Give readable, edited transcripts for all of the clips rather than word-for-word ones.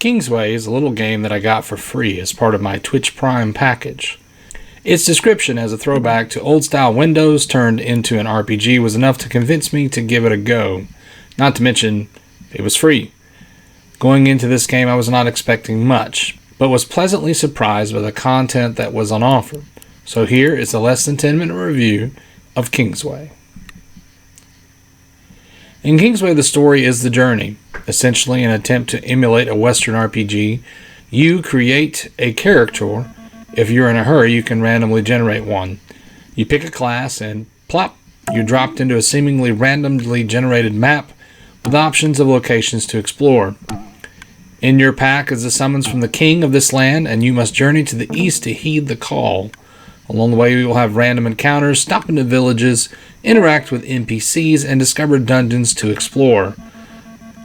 Kingsway is a little game that I got for free as part of my Twitch Prime package. Its description as a throwback to old-style Windows turned into an RPG was enough to convince me to give it a go, not to mention it was free. Going into this game I was not expecting much, but was pleasantly surprised by the content that was on offer. So here is a less than 10-minute review of Kingsway. In Kingsway, the story is the journey. Essentially, an attempt to emulate a Western RPG, you create a character. If you're in a hurry, you can randomly generate one. You pick a class and plop, you're dropped into a seemingly randomly generated map with options of locations to explore. In your pack is a summons from the king of this land, and you must journey to the east to heed the call. Along the way, you will have random encounters, stop into villages, interact with NPCs, and discover dungeons to explore.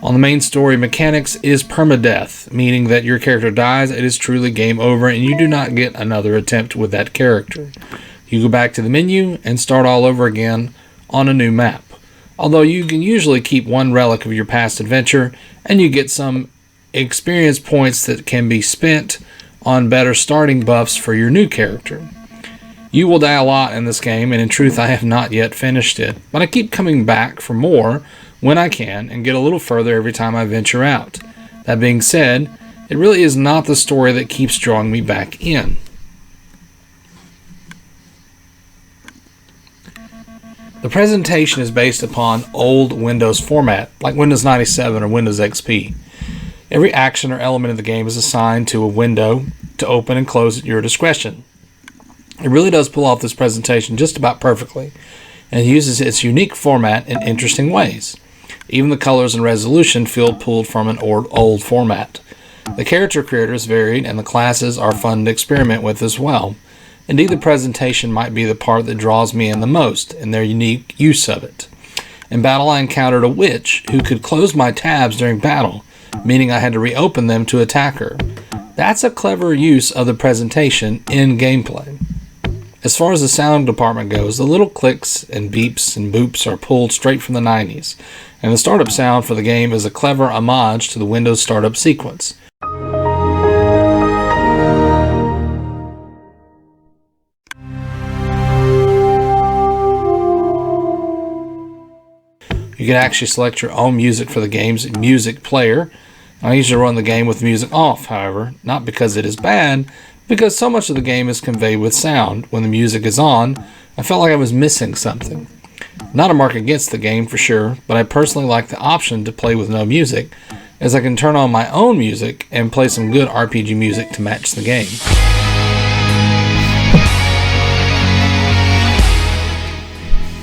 On the main story mechanics is permadeath, meaning that your character dies, it is truly game over, and you do not get another attempt with that character. You go back to the menu and start all over again on a new map. Although you can usually keep one relic of your past adventure, and you get some experience points that can be spent on better starting buffs for your new character. You will die a lot in this game, and in truth I have not yet finished it, but I keep coming back for more when I can and get a little further every time I venture out. That being said, it really is not the story that keeps drawing me back in. The presentation is based upon old Windows format, like Windows 97 or Windows XP. Every action or element of the game is assigned to a window to open and close at your discretion. It really does pull off this presentation just about perfectly, and uses its unique format in interesting ways. Even the colors and resolution feel pulled from an old format. The character creator is varied, and the classes are fun to experiment with as well. Indeed, the presentation might be the part that draws me in the most, in their unique use of it. In battle, I encountered a witch who could close my tabs during battle, meaning I had to reopen them to attack her. That's a clever use of the presentation in gameplay. As far as the sound department goes, the little clicks and beeps and boops are pulled straight from the 90s, and the startup sound for the game is a clever homage to the Windows startup sequence. You can actually select your own music for the game's music player. I usually run the game with music off, however, not because it is bad, because so much of the game is conveyed with sound. When the music is on, I felt like I was missing something. Not a mark against the game for sure, but I personally like the option to play with no music, as I can turn on my own music and play some good RPG music to match the game.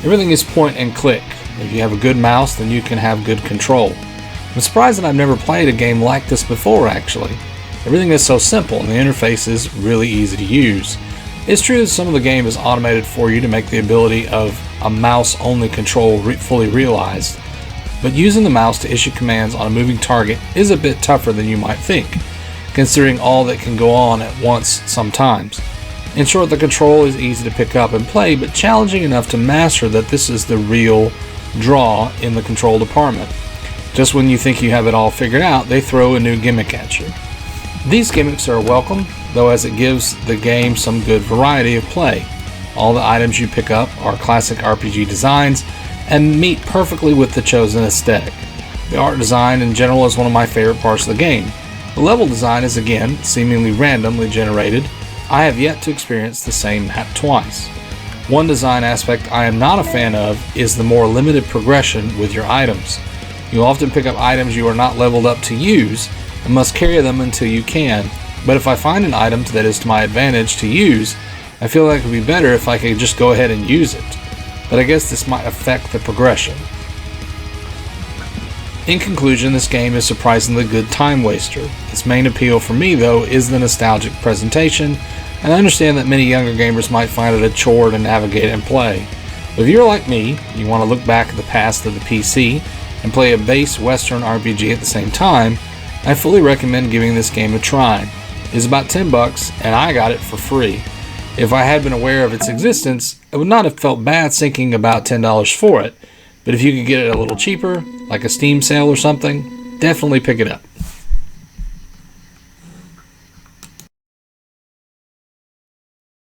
Everything is point and click. If you have a good mouse, then you can have good control. I'm surprised that I've never played a game like this before, actually. Everything is so simple, and the interface is really easy to use. It's true that some of the game is automated for you to make the ability of a mouse-only control fully realized, but using the mouse to issue commands on a moving target is a bit tougher than you might think, considering all that can go on at once sometimes. In short, the control is easy to pick up and play, but challenging enough to master that this is the real draw in the control department. Just when you think you have it all figured out, they throw a new gimmick at you. These gimmicks are welcome, though, as it gives the game some good variety of play. All the items you pick up are classic RPG designs and meet perfectly with the chosen aesthetic. The art design in general is one of my favorite parts of the game. The level design is again seemingly randomly generated. I have yet to experience the same map twice. One design aspect I am not a fan of is the more limited progression with your items. You often pick up items you are not leveled up to use and must carry them until you can, but if I find an item that is to my advantage to use, I feel like it would be better if I could just go ahead and use it, but I guess this might affect the progression. In conclusion, this game is surprisingly good time waster. Its main appeal for me, though, is the nostalgic presentation, and I understand that many younger gamers might find it a chore to navigate and play. But if you're like me, you want to look back at the past of the PC and play a base Western RPG at the same time, I fully recommend giving this game a try. It's about $10 and I got it for free. If I had been aware of its existence, I would not have felt bad sinking about $10 for it, but if you could get it a little cheaper, like a Steam sale or something, definitely pick it up.